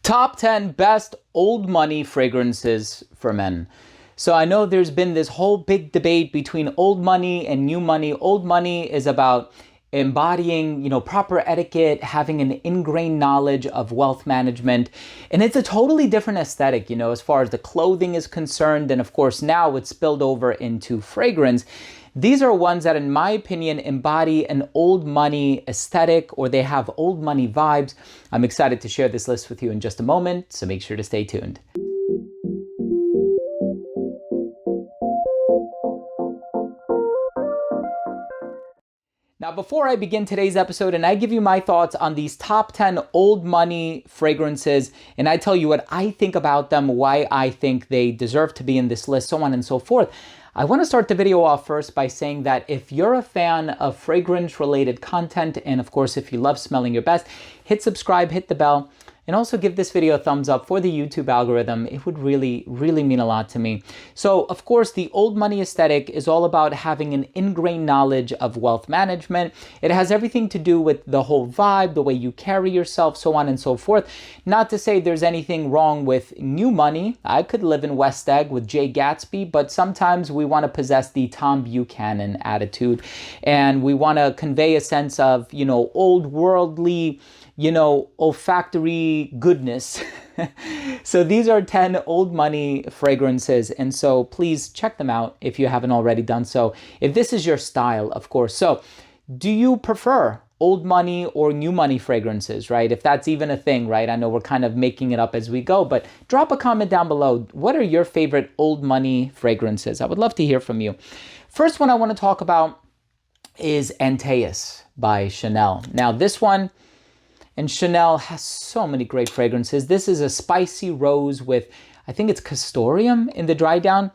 Top 10 best old money fragrances for men. So I know there's been this whole big debate between old money and new money. Old money is about embodying, proper etiquette, having an ingrained knowledge of wealth management. And it's a totally different aesthetic, as far as the clothing is concerned. And of course, now it's spilled over into fragrance. These are ones that, in my opinion, embody an old money aesthetic, or they have old money vibes. I'm excited to share this list with you in just a moment, so make sure to stay tuned. Now, before I begin today's episode and I give you my thoughts on these top 10 old money fragrances, and I tell you what I think about them, why I think they deserve to be in this list, so on and so forth, I want to start the video off first by saying that if you're a fan of fragrance-related content, and of course, if you love smelling your best, hit subscribe, hit the bell, and also give this video a thumbs up for the YouTube algorithm. It would really, really mean a lot to me. So, of course, the old money aesthetic is all about having an ingrained knowledge of wealth management. It has everything to do with the whole vibe, the way you carry yourself, so on and so forth. Not to say there's anything wrong with new money. I could live in West Egg with Jay Gatsby, but sometimes we want to possess the Tom Buchanan attitude, and we want to convey a sense of, old worldly, olfactory goodness. So these are 10 old money fragrances. And so please check them out if you haven't already done so. If this is your style, of course. So do you prefer old money or new money fragrances, right? If that's even a thing, right? I know we're kind of making it up as we go, but drop a comment down below. What are your favorite old money fragrances? I would love to hear from you. First one I want to talk about is Antaeus by Chanel. Now this one, and Chanel has so many great fragrances. This is a spicy rose with, I think it's castoreum in the dry down.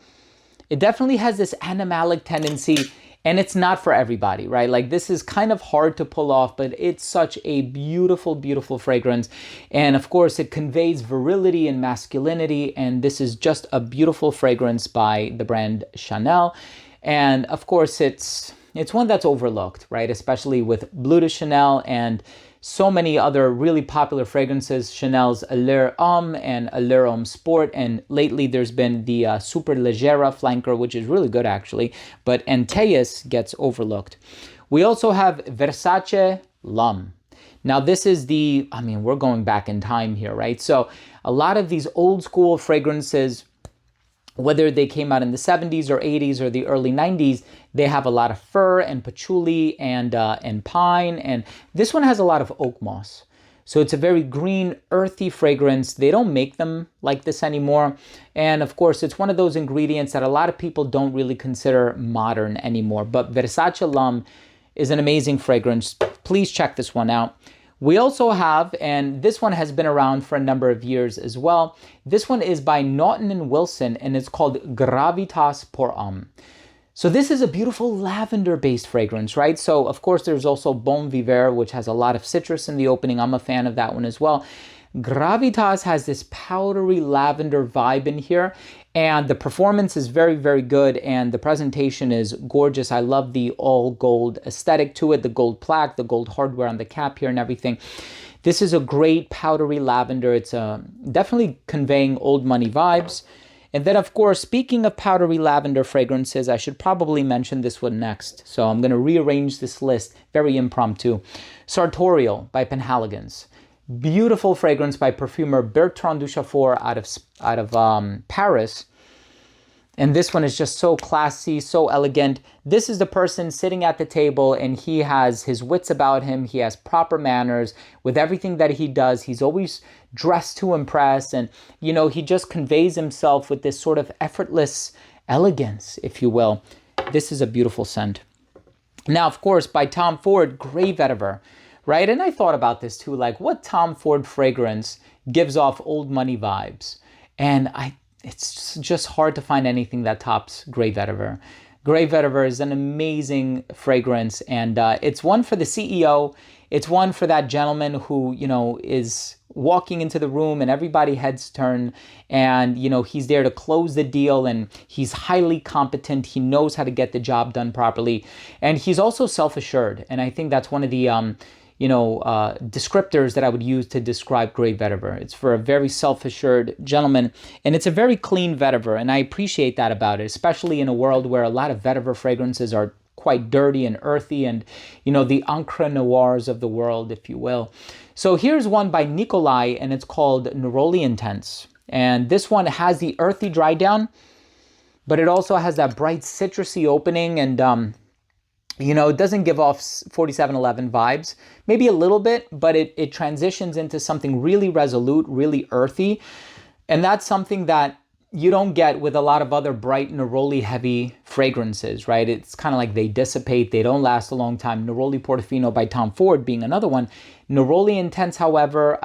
It definitely has this animalic tendency, and it's not for everybody, right? Like, this is kind of hard to pull off, but it's such a beautiful, beautiful fragrance. And of course, it conveys virility and masculinity. And this is just a beautiful fragrance by the brand Chanel. And of course, it's one that's overlooked, right? Especially with Bleu de Chanel and so many other really popular fragrances, Chanel's Allure Homme and Allure Homme Sport, and lately there's been the Super Leggera flanker, which is really good actually, but Antaeus gets overlooked. We also have Versace Lum. Now this is we're going back in time here, right? So a lot of these old school fragrances, whether they came out in the 70s or 80s or the early 90s, they have a lot of fir and patchouli and pine. And this one has a lot of oak moss. So it's a very green, earthy fragrance. They don't make them like this anymore. And of course, it's one of those ingredients that a lot of people don't really consider modern anymore. But Versace Lum is an amazing fragrance. Please check this one out. We also have, and this one has been around for a number of years as well. This one is by Naughton & Wilson, and it's called Gravitas Parfum. So this is a beautiful lavender-based fragrance, right? So of course, there's also Bon Vivre, which has a lot of citrus in the opening. I'm a fan of that one as well. Gravitas has this powdery lavender vibe in here, and the performance is very, very good, and the presentation is gorgeous. I love the all gold aesthetic to it, the gold plaque, the gold hardware on the cap here and everything. This is a great powdery lavender. It's definitely conveying old money vibes. And then, of course, speaking of powdery lavender fragrances, I should probably mention this one next. So I'm going to rearrange this list, very impromptu. Sartorial by Panaligan. Beautiful fragrance by perfumer Bertrand Duchaufour out of Paris. And this one is just so classy, so elegant. This is the person sitting at the table, and he has his wits about him. He has proper manners with everything that he does. He's always dressed to impress, and he just conveys himself with this sort of effortless elegance, if you will. This is a beautiful scent. Now, of course, by Tom Ford, Grey Vetiver. Right? And I thought about this too, like what Tom Ford fragrance gives off old money vibes? And it's just hard to find anything that tops Grey Vetiver. Grey Vetiver is an amazing fragrance, and it's one for the CEO. It's one for that gentleman who, is walking into the room and everybody heads turn, and, he's there to close the deal, and he's highly competent. He knows how to get the job done properly. And he's also self-assured. And I think that's one of the, descriptors that I would use to describe great vetiver. It's for a very self-assured gentleman, and it's a very clean vetiver, and I appreciate that about it, especially in a world where a lot of vetiver fragrances are quite dirty and earthy and, the encre noirs of the world, if you will. So here's one by Nikolai, and it's called Naroli Intense. And this one has the earthy dry down, but it also has that bright citrusy opening, and it doesn't give off 4711 vibes, maybe a little bit, but it transitions into something really resolute, really earthy. And that's something that you don't get with a lot of other bright neroli heavy fragrances, right? It's kind of like they dissipate, they don't last a long time. Neroli Portofino by Tom Ford being another one. Neroli Intense, however,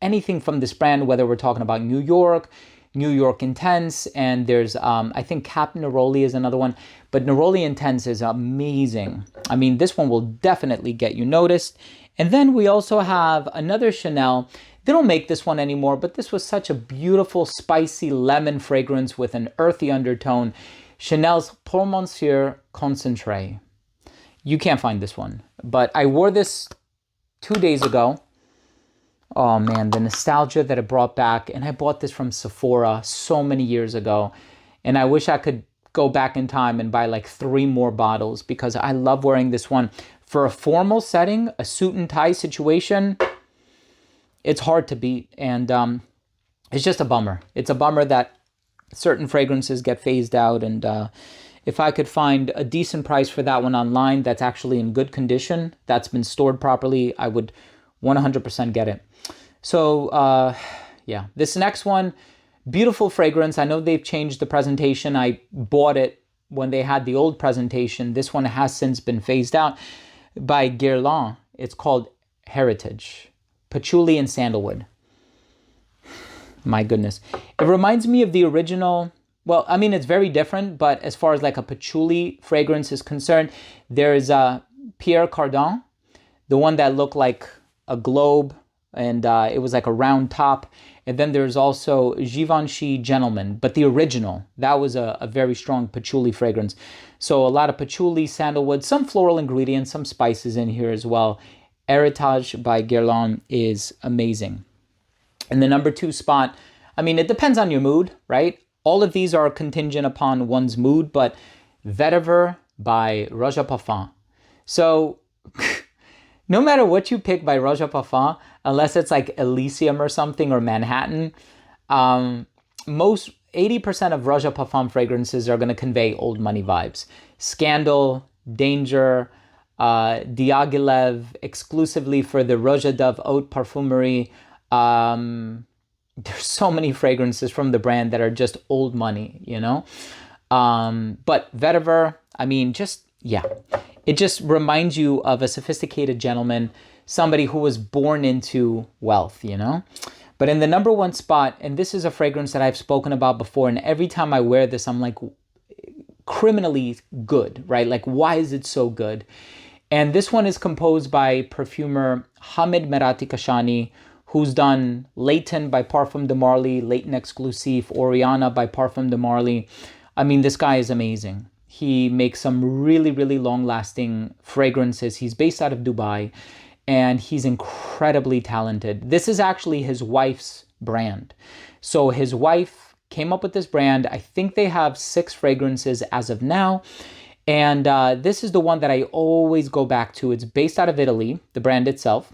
anything from this brand, whether we're talking about New York Intense, and there's, I think Cap Neroli is another one, but Neroli Intense is amazing. This one will definitely get you noticed. And then we also have another Chanel. They don't make this one anymore, but this was such a beautiful, spicy lemon fragrance with an earthy undertone. Chanel's Pour Monsieur Concentré. You can't find this one, but I wore this 2 days ago. Oh man, the nostalgia that it brought back. And I bought this from Sephora so many years ago. And I wish I could go back in time and buy like 3 more bottles, because I love wearing this one. For a formal setting, a suit and tie situation, it's hard to beat. And it's just a bummer. It's a bummer that certain fragrances get phased out. And if I could find a decent price for that one online that's actually in good condition, that's been stored properly, I would 100% get it. So yeah, this next one, beautiful fragrance. I know they've changed the presentation. I bought it when they had the old presentation. This one has since been phased out, by Guerlain. It's called Heritage. Patchouli and sandalwood. My goodness. It reminds me of the original. Well, it's very different, but as far as like a patchouli fragrance is concerned, there's Pierre Cardin, the one that looked like a globe, and it was like a round top. And then there's also Givenchy Gentleman, but the original, that was a very strong patchouli fragrance. So a lot of patchouli, sandalwood, some floral ingredients, some spices in here as well. Heritage by Guerlain is amazing. And the number 2 spot, it depends on your mood, right? All of these are contingent upon one's mood, but Vetiver by Roja Parfum. So no matter what you pick by Roja Parfum, unless it's like Elysium or something, or Manhattan, most 80% of Roja Parfum fragrances are going to convey old money vibes. Scandal, Danger, Diaghilev, exclusively for the Roja Dove Haute Parfumerie. There's so many fragrances from the brand that are just old money, But Vetiver, it just reminds you of a sophisticated gentleman, somebody who was born into wealth, But in the number 1 spot, and this is a fragrance that I've spoken about before, and every time I wear this, I'm like, criminally good, right? Like, why is it so good? And this one is composed by perfumer Hamid Merati Kashani, who's done Leighton by Parfum de Marly, Leighton Exclusive, Oriana by Parfum de Marly. This guy is amazing. He makes some really, really long-lasting fragrances. He's based out of Dubai, and he's incredibly talented. This is actually his wife's brand. So his wife came up with this brand. I think they have 6 fragrances as of now. And this is the one that I always go back to. It's based out of Italy, the brand itself.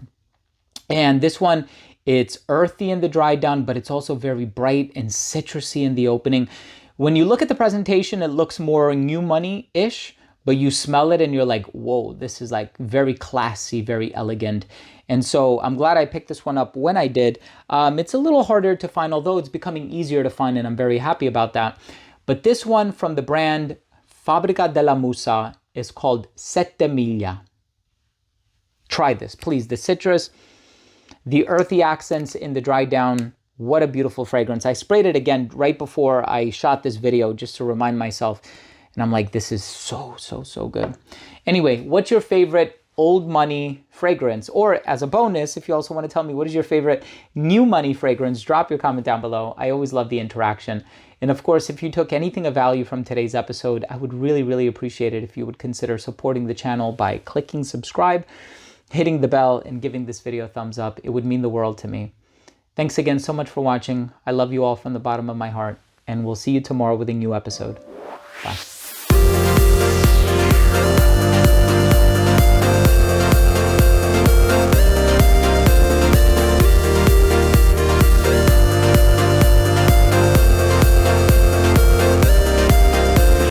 And this one, it's earthy in the dry down, but it's also very bright and citrusy in the opening. When you look at the presentation, it looks more new money-ish, but you smell it and you're like, whoa, this is like very classy, very elegant. And so I'm glad I picked this one up when I did. It's a little harder to find, although it's becoming easier to find, and I'm very happy about that. But this one from the brand Fabbrica della Musa is called Sette Miglia. Try this, please. The citrus, the earthy accents in the dry down. What a beautiful fragrance. I sprayed it again right before I shot this video just to remind myself. And I'm like, this is so, so, so good. Anyway, what's your favorite old money fragrance? Or as a bonus, if you also want to tell me what is your favorite new money fragrance, drop your comment down below. I always love the interaction. And of course, if you took anything of value from today's episode, I would really, really appreciate it if you would consider supporting the channel by clicking subscribe, hitting the bell and giving this video a thumbs up. It would mean the world to me. Thanks again so much for watching. I love you all from the bottom of my heart, and we'll see you tomorrow with a new episode. Bye.